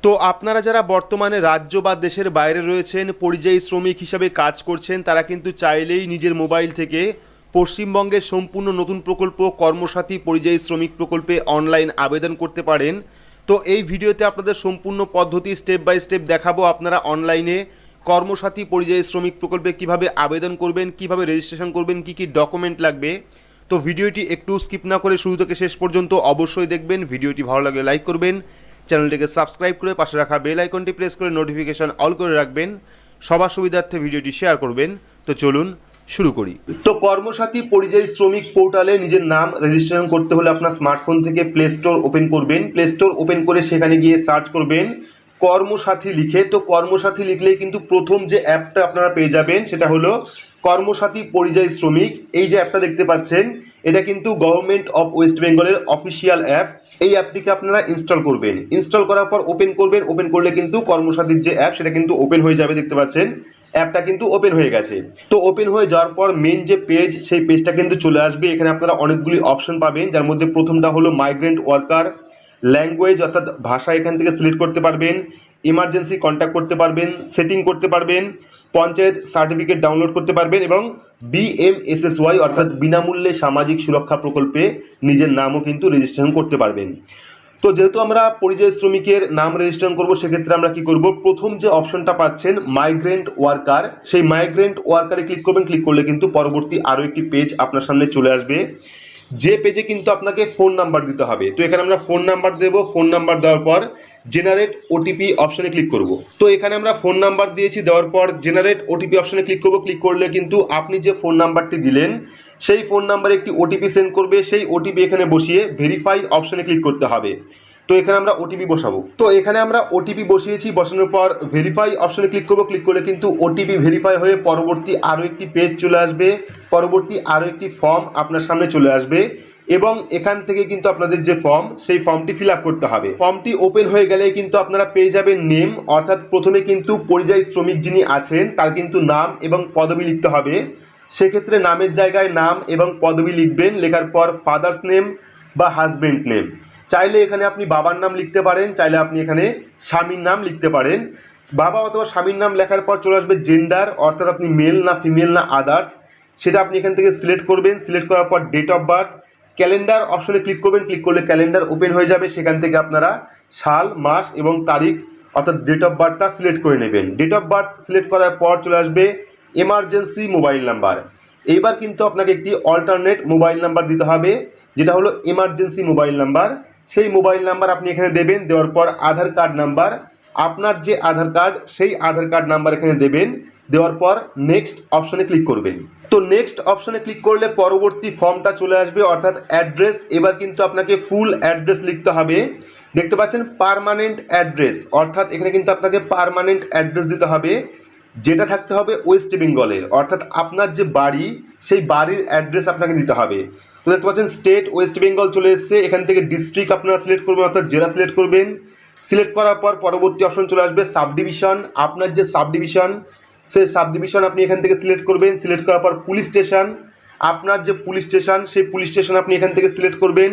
তো আপনারা যারা বর্তমানে রাজ্য বা দেশের বাইরে রয়েছেন, পরিযায়ী শ্রমিক হিসাবে কাজ করছেন, তারা কিন্তু চাইলেই নিজের মোবাইল থেকে পশ্চিমবঙ্গের সম্পূর্ণ নতুন প্রকল্প কর্মসাথী পরিযায়ী শ্রমিক প্রকল্পে অনলাইন আবেদন করতে পারেন। তো এই ভিডিওতে আপনাদের সম্পূর্ণ পদ্ধতি স্টেপ বাই স্টেপ দেখাবো। আপনারা অনলাইনে কর্মসাথী পরিযায়ী শ্রমিক প্রকল্পে কিভাবে আবেদন করবেন, কিভাবে রেজিস্ট্রেশন করবেন, কি কি ডকুমেন্ট লাগবে। তো ভিডিওটি একটু স্কিপ না করে শুরু থেকে শেষ পর্যন্ত অবশ্যই দেখবেন। ভিডিওটি ভালো লাগলে লাইক করবেন, চ্যানেলটিকে সাবস্ক্রাইব করে পাশে রাখা বেল আইকনটি প্রেস করে নোটিফিকেশন অল করে রাখবেন। সবার সুবিধার্থে ভিডিওটি শেয়ার করবেন। তো চলুন শুরু করি। তো কর্মসাথী পরিযায়ী শ্রমিক পোর্টালে নিজের নাম রেজিস্ট্রেশন করতে হলে আপনার স্মার্টফোন থেকে প্লে স্টোর ওপেন করবেন। প্লে স্টোর ওপেন করে সেখানে গিয়ে সার্চ করবেন কর্মসাথী লিখে। তো কর্মসাথী লিখলেই কিন্তু প্রথম যে অ্যাপটা আপনারা পেয়ে যাবেন সেটা হলো কর্মসাথী পরিযায়ী শ্রমিক। এই যে অ্যাপটা দেখতে পাচ্ছেন, এটা কিন্তু গভর্নমেন্ট অফ ওয়েস্ট বেঙ্গলের অফিসিয়াল অ্যাপ। এই অ্যাপটিকে আপনারা ইনস্টল করবেন। ইনস্টল করার পর ওপেন করবেন। ওপেন করলে কিন্তু কর্মসাথীর যে অ্যাপ সেটা কিন্তু ওপেন হয়ে যাবে। দেখতে পাচ্ছেন অ্যাপটা কিন্তু ওপেন হয়ে গেছে। তো ওপেন হয়ে যাওয়ার পর মেন যে পেজ, সেই পেজটা কিন্তু চলে আসবে। এখানে আপনারা অনেকগুলি অপশন পাবেন, যার মধ্যে প্রথমটা হলো মাইগ্রেন্ট ওয়ার্কার। ল্যাঙ্গুয়েজ অর্থাৎ ভাষা এখান থেকে সিলেক্ট করতে পারবেন। ইমার্জেন্সি কন্ট্যাক্ট করতে পারবেন, সেটিং করতে পারবেন, পঞ্চায়েত সার্টিফিকেট ডাউনলোড করতে পারবেন এবং বিএমএসএসওয়াই অর্থাৎ বিনামূল্যে সামাজিক সুরক্ষা প্রকল্পে নিজের নামও কিন্তু রেজিস্ট্রেশন করতে পারবেন। তো যেহেতু আমরা পরিযায়ী শ্রমিকের নাম রেজিস্ট্রেশন করব, সেক্ষেত্রে আমরা কি করব, প্রথম যে অপশনটা পাচ্ছেন মাইগ্রেন্ট ওয়ার্কার, সেই মাইগ্রেন্ট ওয়ার্কারে ক্লিক করবেন। ক্লিক করলে কিন্তু পরবর্তী আরও একটি পেজ আপনার সামনে চলে আসবে, যে পেজে কিন্তু আপনাকে ফোন নাম্বার দিতে হবে। তো এখানে আমরা ফোন নাম্বার দেব। ফোন নাম্বার দেওয়ার পর জেনারেট ওটিপি অপশনে ক্লিক করব। তো এখানে আমরা ফোন নাম্বার দিয়েছি, দেওয়ার পর জেনারেট ওটিপি অপশনে ক্লিক করব। ক্লিক করলে কিন্তু আপনি যে ফোন নাম্বারটি দিলেন সেই ফোন নাম্বারে একটি ওটিপি সেন্ড করবে। সেই ওটিপি এখানে বসিয়ে ভেরিফাই অপশনে ক্লিক করতে হবে। তো এখানে আমরা ওটিপি বসাবো। তো এখানে আমরা ওটিপি বসিয়েছি। বসানোর পর ভেরিফাই অপশনে ক্লিক করব। ক্লিক করলে কিন্তু ওটিপি ভেরিফাই হয়ে পরবর্তী আরও একটি পেজ চলে আসবে। পরবর্তী আরও একটি ফর্ম আপনার সামনে চলে আসবে এবং এখান থেকে কিন্তু আপনাদের যে ফর্ম, সেই ফর্মটি ফিল আপ করতে হবে। ফর্মটি ওপেন হয়ে গেলে কিন্তু আপনারা পেয়ে যাবেন নেম, অর্থাৎ প্রথমে কিন্তু পরিযায়ী শ্রমিক যিনি আছেন তার কিন্তু নাম এবং পদবি লিখতে হবে। সেক্ষেত্রে নামের জায়গায় নাম এবং পদবি লিখবেন। লেখার পর ফাদার্স নেম বা হাজব্যান্ড নেম। চাইলে এখানে আপনি বাবার নাম লিখতে পারেন, চাইলে আপনি এখানে স্বামীর নাম লিখতে পারেন। বাবা অথবা স্বামীর নাম লেখার পর চলে আসবে জেন্ডার, অর্থাৎ আপনি মেল না ফিমেল না আদার্স, সেটা আপনি এখান থেকে সিলেক্ট করবেন। সিলেক্ট করার পর ডেট অফ বার্থ, ক্যালেন্ডার অপশনে ক্লিক করবেন। ক্লিক করলে ক্যালেন্ডার ওপেন হয়ে যাবে। সেখান থেকে আপনারা সাল, মাস এবং তারিখ অর্থাৎ ডেট অফ বার্থটা সিলেক্ট করে নেবেন। ডেট অফ বার্থ সিলেক্ট করার পর চলে আসবে এমার্জেন্সি মোবাইল নাম্বার। এইবার কিন্তু আপনাকে একটি অল্টারনেট মোবাইল নাম্বার দিতে হবে, যেটা হলো এমার্জেন্সি মোবাইল নাম্বার। সেই মোবাইল নাম্বার আপনি এখানে দেবেন। দেওয়ার পর আধার কার্ড নাম্বার, আপনার যে আধার কার্ড সেই আধার কার্ড নাম্বার এখানে দেবেন। দেওয়ার পর নেক্সট অপশনে ক্লিক করবেন। তো নেক্সট অপশনে ক্লিক করলে পরবর্তী ফর্মটা চলে আসবে, অর্থাৎ অ্যাড্রেস। এবার কিন্তু আপনাকে ফুল অ্যাড্রেস লিখতে হবে। দেখতে পাচ্ছেন পার্মানেন্ট অ্যাড্রেস, অর্থাৎ এখানে কিন্তু আপনাকে পার্মানেন্ট অ্যাড্রেস দিতে হবে, যেটা থাকতে হবে ওয়েস্ট বেঙ্গলের, অর্থাৎ আপনার যে বাড়ি সেই বাড়ির অ্যাড্রেস আপনাকে দিতে হবে। তো দেখতে পাচ্ছেন স্টেট ওয়েস্ট বেঙ্গল চলে এসছে। এখান থেকে ডিস্ট্রিক্ট আপনারা সিলেক্ট করবেন, অর্থাৎ জেলা সিলেক্ট করবেন। সিলেক্ট করার পর পরবর্তী অপশন চলে আসবে সাব ডিভিশন। আপনার যে সাব ডিভিশন, সেই সাব ডিভিশন আপনি এখান থেকে সিলেক্ট করবেন। সিলেক্ট করার পর পুলিশ স্টেশন, আপনার যে পুলিশ স্টেশন সেই পুলিশ স্টেশন আপনি এখান থেকে সিলেক্ট করবেন।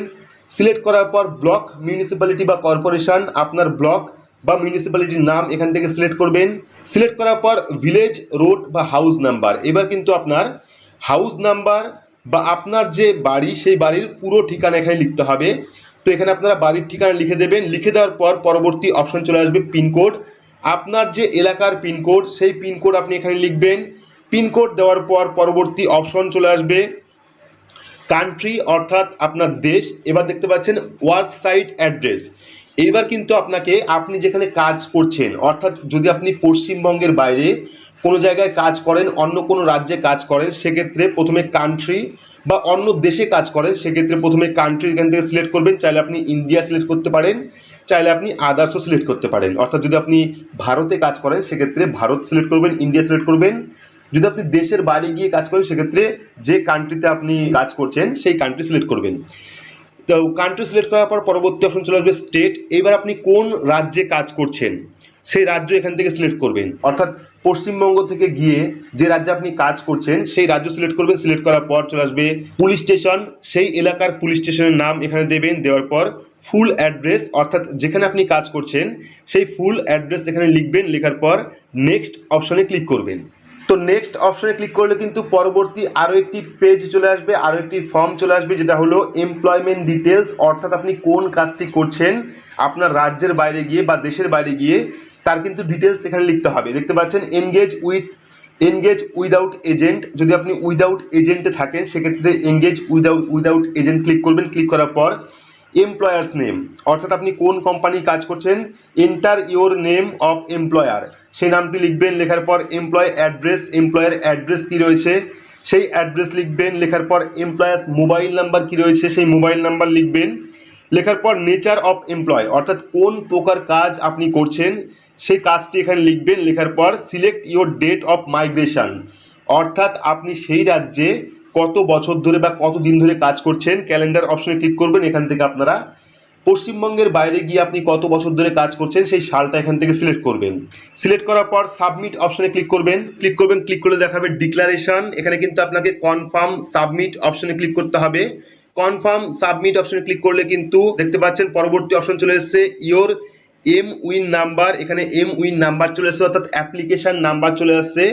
সিলেক্ট করার পর ব্লক, মিউনিসিপ্যালিটি বা কর্পোরেশন, আপনার ব্লক বা মিউনিসিপ্যালিটির নাম এখান থেকে সিলেক্ট করবেন। সিলেক্ট করার পর ভিলেজ, রোড বা হাউস নাম্বার। এবার কিন্তু আপনার হাউস নাম্বার বা আপনার যে বাড়ি সেই বাড়ির পুরো ঠিকানা এখানে লিখতে হবে। তো এখানে আপনারা বাড়ির ঠিকানা লিখে দেবেন। লিখে দেওয়ার পর পরবর্তী অপশন চলে আসবে পিনকোড। আপনার যে এলাকার পিনকোড সেই পিনকোড আপনি এখানে লিখবেন। পিনকোড দেওয়ার পর পরবর্তী অপশন চলে আসবে কান্ট্রি, অর্থাৎ আপনার দেশ। এবার দেখতে পাচ্ছেন ওয়ার্ক সাইট অ্যাড্রেস। এইবার কিন্তু আপনাকে আপনি যেখানে কাজ করছেন, অর্থাৎ যদি আপনি পশ্চিমবঙ্গের বাইরে কোনো জায়গায় কাজ করেন, অন্য কোনো রাজ্যে কাজ করেন, সেক্ষেত্রে প্রথমে কান্ট্রি, বা অন্য দেশে কাজ করেন সেক্ষেত্রে প্রথমে কান্ট্রি এখান থেকে সিলেক্ট করবেন। চাইলে আপনি ইন্ডিয়া সিলেক্ট করতে পারেন, চাইলে আপনি আদার্সও সিলেক্ট করতে পারেন। অর্থাৎ যদি আপনি ভারতে কাজ করেন সেক্ষেত্রে ভারত সিলেক্ট করবেন, ইন্ডিয়া সিলেক্ট করবেন। যদি আপনি দেশের বাইরে গিয়ে কাজ করেন সেক্ষেত্রে যে কান্ট্রিতে আপনি কাজ করছেন সেই কান্ট্রি সিলেক্ট করবেন। তো কান্ট্রি সিলেক্ট করার পর পরবর্তী অপশন চলে আসবে স্টেট। এবার আপনি কোন রাজ্যে কাজ করছেন সেই রাজ্য এখান থেকে সিলেক্ট করবেন। অর্থাৎ পশ্চিমবঙ্গ থেকে গিয়ে যে রাজ্যে আপনি কাজ করছেন সেই রাজ্য সিলেক্ট করবেন। সিলেক্ট করার পর চলে আসবে পুলিশ স্টেশন, সেই এলাকার পুলিশ স্টেশনের নাম এখানে দেবেন। দেওয়ার পর ফুল অ্যাড্রেস, অর্থাৎ যেখানে আপনি কাজ করছেন সেই ফুল অ্যাড্রেস এখানে লিখবেন। লেখার পর নেক্সট অপশনে ক্লিক করবেন। তো নেক্সট অপশনে ক্লিক করলে কিন্তু পরবর্তী আরও একটি পেজ চলে আসবে, আরও একটি ফর্ম চলে আসবে, যেটা হলো এমপ্লয়মেন্ট ডিটেলস। অর্থাৎ আপনি কোন কাজটি করছেন আপনার রাজ্যের বাইরে গিয়ে বা দেশের বাইরে গিয়ে তার কিন্তু ডিটেলস এখানে লিখতে হবে। দেখতে পাচ্ছেন এনগেজ উইদাউট এজেন্ট। যদি আপনি উইদাউট এজেন্টে থাকেন সেক্ষেত্রে এনগেজ উইদাউট এজেন্ট ক্লিক করবেন। ক্লিক করার পর এমপ্লয়ার্স নেম, অর্থাৎ আপনি কোন কোম্পানি কাজ করছেন, enter your name of employer, সেই নামটি লিখবেন। লেখার পর এমপ্লয়ার অ্যাড্রেস কী রয়েছে সেই অ্যাড্রেস লিখবেন। লেখার পর এমপ্লয়ার্স মোবাইল নাম্বার কী রয়েছে সেই মোবাইল নাম্বার লিখবেন। লেখার পর নেচার অফ এমপ্লয়, অর্থাৎ কোন প্রকার কাজ আপনি করছেন সেই কাজটি এখানে লিখবেন। লেখার পর select your date of migration, অর্থাৎ আপনি সেই রাজ্যে কত বছর ধরে বা কত দিন ধরে কাজ করছেন, ক্যালেন্ডার অপশনে ক্লিক করবেন। এখান থেকে আপনারা পশ্চিমবঙ্গের বাইরে গিয়ে আপনি কত বছর ধরে কাজ করছেন সেই সালটা এখান থেকে সিলেক্ট করবেন। সিলেক্ট করার পর সাবমিট অপশনে ক্লিক করবেন। ক্লিক করলে দেখাবে ডিক্লারেশন। এখানে কিন্তু আপনাকে কনফার্ম সাবমিট অপশনে ক্লিক করতে হবে। কনফার্ম সাবমিট অপশনে ক্লিক করলে কিন্তু দেখতে পাচ্ছেন পরবর্তী অপশন চলে এসেছে ইওর উইন নাম্বার। এখানে উইন নাম্বার চলে এসেছে, অর্থাৎ অ্যাপ্লিকেশন নাম্বার চলে আসছে।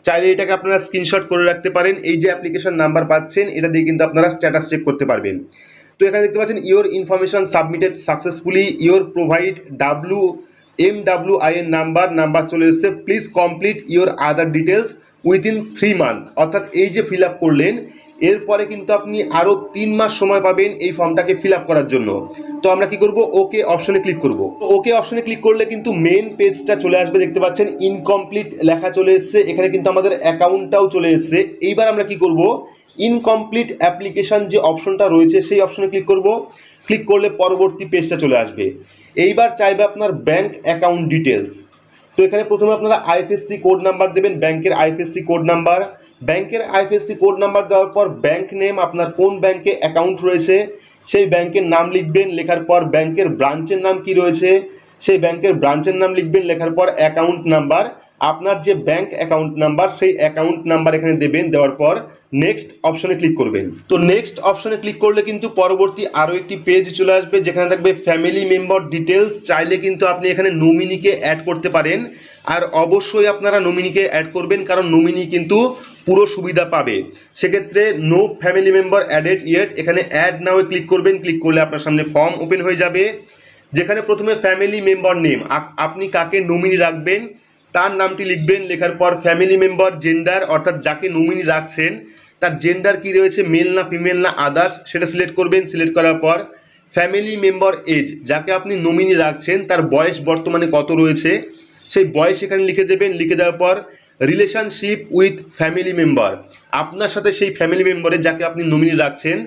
চাইলে এটাকে আপনারা স্ক্রিনশট করে রাখতে পারেন। এই যে অ্যাপ্লিকেশন নাম্বার পাচ্ছেন এটা দিয়ে কিন্তু আপনারা স্ট্যাটাস চেক করতে পারবেন। তো এখানে দেখতে পাচ্ছেন your information submitted successfully, your provide MWIN number চলে এসেছে। Please complete your other details within 3 month, অর্থাৎ এই যে ফিল আপ করলেন এরপরে কিন্তু আপনি আরও 3 মাস সময় পাবেন এই ফর্মটাকে ফিল আপ করার জন্য। তো আমরা কি করব, ওকে অপশনে ক্লিক করব। ওকে অপশনে ক্লিক করলে কিন্তু মেন পেজটা চলে আসবে। দেখতে পাচ্ছেন ইনকমপ্লিট লেখা চলে এসছে, এখানে কিন্তু আমাদের অ্যাকাউন্টটাও চলে এসছে। এইবার আমরা কি করব, ইনকমপ্লিট অ্যাপ্লিকেশন যে অপশনটা রয়েছে সেই অপশনে ক্লিক করব। ক্লিক করলে পরবর্তী পেজটা চলে আসবে। এইবার চাইবে আপনার ব্যাংক অ্যাকাউন্ট ডিটেলস। তো এখানে প্রথমে আপনারা আইএফএসসি কোড নাম্বার দেবেন, ব্যাংকের আইএফএসসি কোড নাম্বার। ব্যাংকের আইএফএসসি কোড নাম্বার দেওয়ার পর ব্যাংক নেম, আপনার কোন ব্যাংকে অ্যাকাউন্ট রয়েছে সেই ব্যাংকের নাম লিখবেন। লেখার পর ব্যাংকের ব্রাঞ্চের নাম কি রয়েছে সেই ব্যাংকের ব্রাঞ্চের নাম লিখবেন। লেখার পর অ্যাকাউন্ট নাম্বার, আপনার যে ব্যাংক অ্যাকাউন্ট নাম্বার সেই অ্যাকাউন্ট নাম্বার এখানে দেবেন। দেওয়ার পর নেক্সট অপশনে ক্লিক করবেন। তো নেক্সট অপশনে ক্লিক করলে কিন্তু পরবর্তী আরও একটি পেজ চলে আসবে যেখানে থাকবে ফ্যামিলি মেম্বার ডিটেলস। চাইলে কিন্তু আপনি এখানে নমিনিকে অ্যাড করতে পারেন, আর অবশ্যই আপনারা নমিনিকে অ্যাড করবেন, কারণ নমিনি কিন্তু পুরো সুবিধা পাবে। সেক্ষেত্রে no family member added yet, এখানে অ্যাড নাও ক্লিক করবেন। ক্লিক করলে আপনার সামনে ফর্ম ওপেন হয়ে যাবে, যেখানে প্রথমে ফ্যামিলি মেম্বার নেম, আপনি কাকে নমিনি রাখবেন তার নামটি লিখবেন। লেখার পর ফ্যামিলি মেম্বার জেন্ডার, অর্থাৎ যাকে নমিনি রাখছেন তার জেন্ডার কি রয়েছে, মেল না ফিমেল না আদার্স, সেটা সিলেক্ট করবেন। সিলেক্ট করার পর ফ্যামিলি মেম্বার এজ, যাকে আপনি নমিনি রাখছেন তার বয়স বর্তমানে কত রয়েছে সেই বয়স এখানে লিখে দেবেন। লিখে দেওয়ার পর রিলেশনশিপ উইথ ফ্যামিলি মেম্বার, আপনার সাথে সেই ফ্যামিলি মেম্বারের যাকে আপনি নমিনি রাখছেন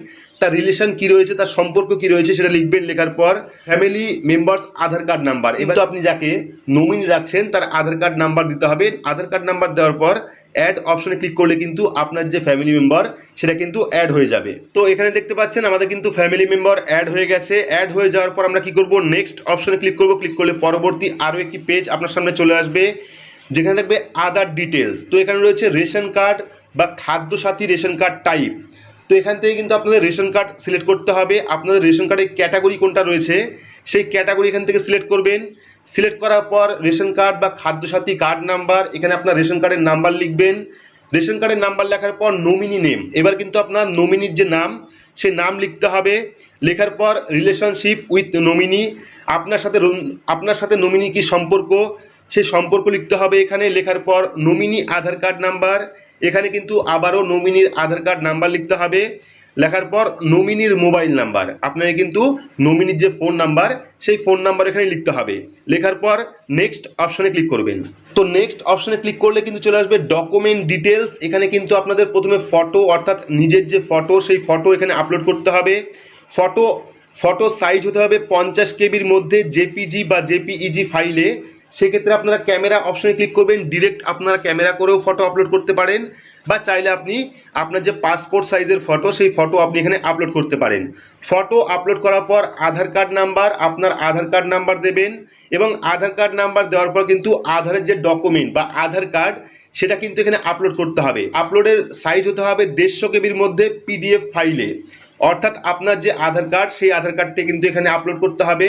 তার রিলেশন কি রয়েছে, তার সম্পর্ক কি রয়েছে সেটা লিখবেন। লেখার পর ফ্যামিলি মেম্বার্স আধার কার্ড নাম্বার, এবার তো আপনি যাকে নমিনি রাখছেন তার আধার কার্ড নাম্বার দিতে হবে। আধার কার্ড নাম্বার দেওয়ার পর অ্যাড অপশনে ক্লিক করলে কিন্তু আপনার যে ফ্যামিলি মেম্বার সেটা কিন্তু অ্যাড হয়ে যাবে। তো এখানে দেখতে পাচ্ছেন আমাদের কিন্তু ফ্যামিলি মেম্বার অ্যাড হয়ে গেছে। অ্যাড হয়ে যাওয়ার পর আমরা কি করব, নেক্সট অপশনে ক্লিক করব। ক্লিক করলে পরবর্তী আরও একটি পেজ আপনার সামনে চলে আসবে যেখানে থাকবে আদার ডিটেলস। তো এখানে রয়েছে রেশন কার্ড বা খাদ্যসাথী রেশন কার্ড টাইপ। তো এখান থেকে কিন্তু আপনাদের রেশন কার্ড সিলেক্ট করতে হবে। আপনাদের রেশন কার্ডের ক্যাটাগরি কোনটা রয়েছে সেই ক্যাটাগরি এখান থেকে সিলেক্ট করবেন। সিলেক্ট করার পর রেশন কার্ড বা খাদ্যসাথী কার্ড নাম্বার, এখানে আপনার রেশন কার্ডের নাম্বার লিখবেন। রেশন কার্ডের নাম্বার লেখার পর নমিনি নেম, এবার কিন্তু আপনার নমিনির যে নাম সেই নাম লিখতে হবে। লেখার পর রিলেশনশিপ উইথ নমিনি, আপনার সাথে নমিনি কি সম্পর্ক সেই সম্পর্ক লিখতে হবে এখানে। লেখার পর নমিনি আধার কার্ড নাম্বার, এখানে কিন্তু আবারও নমিনির আধার কার্ড নাম্বার লিখতে হবে। লেখার পর নমিনির মোবাইল নাম্বার, আপনাকে কিন্তু নমিনির যে ফোন নাম্বার সেই ফোন নাম্বার এখানে লিখতে হবে। লেখার পর নেক্সট অপশনে ক্লিক করবেন। তো নেক্সট অপশনে ক্লিক করলে কিন্তু চলে আসবে ডকুমেন্ট ডিটেলস। এখানে কিন্তু আপনাদের প্রথমে ফটো, অর্থাৎ নিজের যে ফটো সেই ফটো এখানে আপলোড করতে হবে। ফটো সাইজ হতে হবে 50 কেবির মধ্যে, জেপিজি বা জেপিইজি ফাইলে সেক্ষেত্রে আপনারা ক্যামেরা অপশনে ক্লিক করবেন, ডিরেক্ট আপনারা ক্যামেরা করেও ফটো আপলোড করতে পারেন, বা চাইলে আপনি আপনার যে পাসপোর্ট সাইজের ফটো সেই ফটো আপনি এখানে আপলোড করতে পারেন। ফটো আপলোড করার পর আধার কার্ড নাম্বার, আপনার আধার কার্ড নাম্বার দেবেন, এবং আধার কার্ড নাম্বার দেওয়ার পর কিন্তু আধারের যে ডকুমেন্ট বা আধার কার্ড সেটা কিন্তু এখানে আপলোড করতে হবে। আপলোডের সাইজ হতে হবে 150 কেবির মধ্যে পিডিএফ ফাইলে, অর্থাৎ আপনার যে আধার কার্ড সেই আধার কার্ডটি কিন্তু এখানে আপলোড করতে হবে।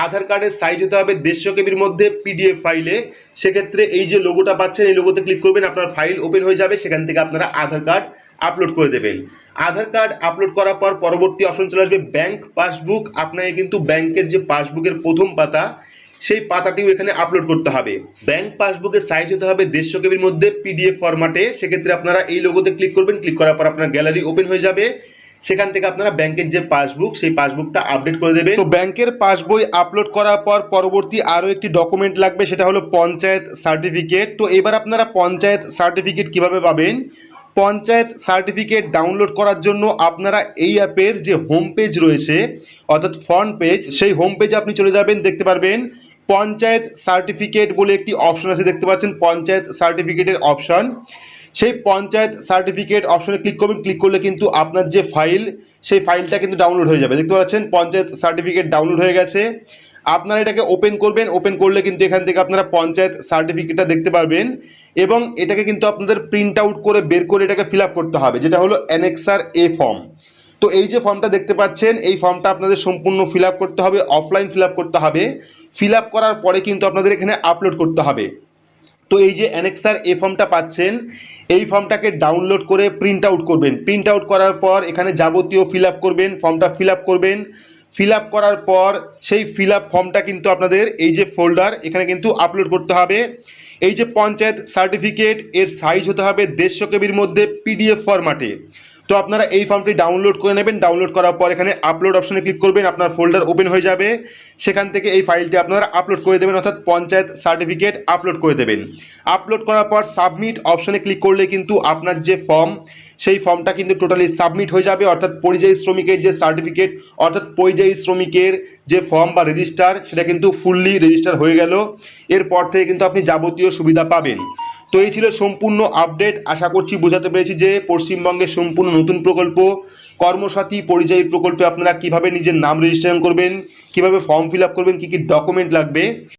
আধার কার্ডের সাইজ হতে হবে 150 কেবির মধ্যে পিডিএফ ফাইলে। সেক্ষেত্রে এই যে লোগোটা পাচ্ছেন এই লোগোতে ক্লিক করবেন, আপনার ফাইল ওপেন হয়ে যাবে, সেখান থেকে আপনারা আধার কার্ড আপলোড করে দেবেন। আধার কার্ড আপলোড করার পর পরবর্তী অপশন চলে আসবে ব্যাংক পাসবুক। আপনাকে কিন্তু ব্যাংকের যে পাসবুকের প্রথম পাতা সেই পাতাটিও এখানে আপলোড করতে হবে। ব্যাংক পাসবুকের সাইজ হতে হবে 150 কেবির মধ্যে পিডিএফ ফরম্যাটে। সেক্ষেত্রে আপনারা এই লোগোতে ক্লিক করবেন, ক্লিক করার পর আপনার গ্যালারি ওপেন হয়ে যাবে, সেখান থেকে আপনারা ব্যাংকের যে পাসবুক সেই পাসবুকটা আপডেট করে দেবেন। তো ব্যাংকের পাসবই আপলোড করার পর পরবর্তী আরও একটি ডকুমেন্ট লাগবে, সেটা হলো পঞ্চায়েত সার্টিফিকেট। তো এবার আপনারা পঞ্চায়েত সার্টিফিকেট কিভাবে পাবেন? পঞ্চায়েত সার্টিফিকেট ডাউনলোড করার জন্য আপনারা এই অ্যাপের যে হোম পেজ রয়েছে অর্থাৎ ফ্রন্ট পেজ, সেই হোম পেজে আপনি চলে যাবেন, দেখতে পারবেন পঞ্চায়েত সার্টিফিকেট বলে একটি অপশন আছে, দেখতে পাচ্ছেন পঞ্চায়েত সার্টিফিকেটের অপশন। সেই পঞ্চায়েত সার্টিফিকেট অপশনে ক্লিক করবেন, ক্লিক করলে কিন্তু আপনার যে ফাইল সেই ফাইলটা কিন্তু ডাউনলোড হয়ে যাবে। দেখতে পাচ্ছেন পঞ্চায়েত সার্টিফিকেট ডাউনলোড হয়ে গেছে। আপনারা এটাকে ওপেন করবেন, ওপেন করলে কিন্তু এখান থেকে আপনারা পঞ্চায়েত সার্টিফিকেটটা দেখতে পারবেন, এবং এটাকে কিন্তু আপনাদের প্রিন্ট আউট করে বের করে এটাকে ফিল আপ করতে হবে, যেটা হলো অ্যানেক্সার এ ফর্ম। তো এই যে ফর্মটা দেখতে পাচ্ছেন এই ফর্মটা আপনাদের সম্পূর্ণ ফিল আপ করতে হবে, অফলাইন ফিল আপ করতে হবে। ফিল আপ করার পরে কিন্তু আপনাদের এখানে আপলোড করতে হবে। তো এই যে অ্যানেক্সার এ ফর্মটা পাচ্ছেন, এই ফর্মটাকে ডাউনলোড করে প্রিন্ট আউট করবেন। প্রিন্ট আউট করার পর এখানে যাবতীয় ফিল আপ করবেন, ফর্মটা ফিল আপ করবেন। ফিল আপ করার পর সেই ফিল আপ ফর্মটা কিন্তু আপনাদের এই যে ফোল্ডার এখানে কিন্তু আপলোড করতে হবে। এই যে পঞ্চায়েত সার্টিফিকেট এর সাইজ হতে হবে 150 কেবির মধ্যে পিডিএফ ফরম্যাটে। তো আপনারা এই ফর্মটি ডাউনলোড করে নেবেন। ডাউনলোড করার পর এখানে আপলোড অপশনে ক্লিক করবেন, আপনার ফোল্ডার ওপেন হয়ে যাবে, সেখান থেকে এই ফাইলটি আপনারা আপলোড করে দেবেন, অর্থাৎ পঞ্চায়েত সার্টিফিকেট আপলোড করে দেবেন। আপলোড করার পর সাবমিট অপশনে ক্লিক করলে কিন্তু আপনার যে ফর্ম সেই ফর্মটা কিন্তু টোটালি সাবমিট হয়ে যাবে, অর্থাৎ পরিযায়ী শ্রমিকের যে সার্টিফিকেট অর্থাৎ পরিযায়ী শ্রমিকের যে ফর্ম বা রেজিস্টার সেটা কিন্তু ফুললি রেজিস্টার হয়ে গেল। এরপর থেকে কিন্তু আপনি যাবতীয় সুবিধা পাবেন। তো এই ছিল সম্পূর্ণ আপডেট। আশা করছি বোঝাতে পেরেছি যে পশ্চিমবঙ্গের সম্পূর্ণ নতুন প্রকল্প কর্মসাথী পরিযায়ী প্রকল্পে আপনারা কিভাবে নিজের নাম রেজিস্ট্রেশন করবেন, কিভাবে ফর্ম ফিল আপ করবেন, কী কী ডকুমেন্ট লাগবে